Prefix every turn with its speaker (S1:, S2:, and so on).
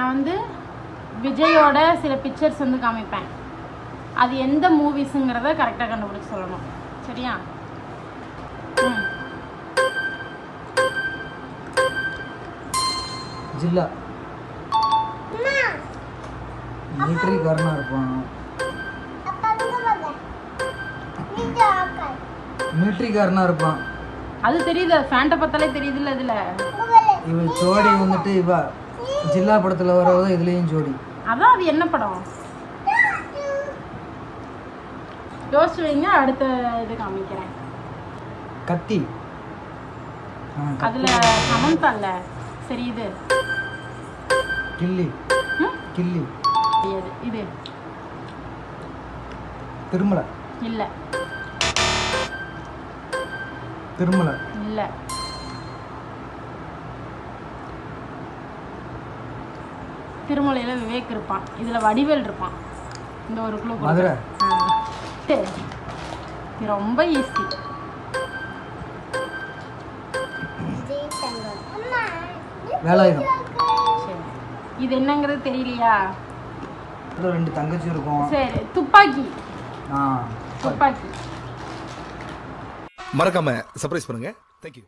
S1: நான் வந்து விஜயோட சில பிக்சர்ஸ் வந்து காமிப்பேன். அது எந்த மூவிஸுங்கிறத கரெக்டாக கண்டுபிடிச்சு சொல்லணும். சரியா?
S2: ஜில்லா மிலிட்டரி காரனா இருப்பான். மிலிட்டரி காரனா இருப்பான்.
S1: அது தெரியுது, ஃபேண்ட்டை பார்த்தாலே தெரியுதுல்ல. இதுல
S2: இவ ஜோடி வந்துட்டு இவ ஜில்லா படத்துல வரவதான் இதுலயும் ஜோடி.
S1: அதான் அது என்ன படம் யோசிச்சு வைங்க. அடுத்த இது காமிக்கிறேன்.
S2: கத்தி.
S1: அதுல சமந்தா இல்ல. சரி இது
S2: கில்லி. கில்லி
S1: இது
S2: திருமலை
S1: இல்ல.
S2: திருமலை
S1: இல்ல. திருமலையில விவேக் இருப்பான். இதுல வடிவேல் இருப்பான். இந்த ஒரு குழு
S2: மதுரை.
S1: இது ரொம்ப ஈஸி.
S2: வேலாயுதம்.
S1: சரி, இது என்னங்கிறது தெரியலையா?
S2: ரெண்டு தங்கச்சி இருக்கும்.
S1: சரி, துப்பாக்கி.
S2: துப்பாக்கி.
S3: மறக்காம சர்ப்ரைஸ் பண்ணுங்க. தேங்க்யூ.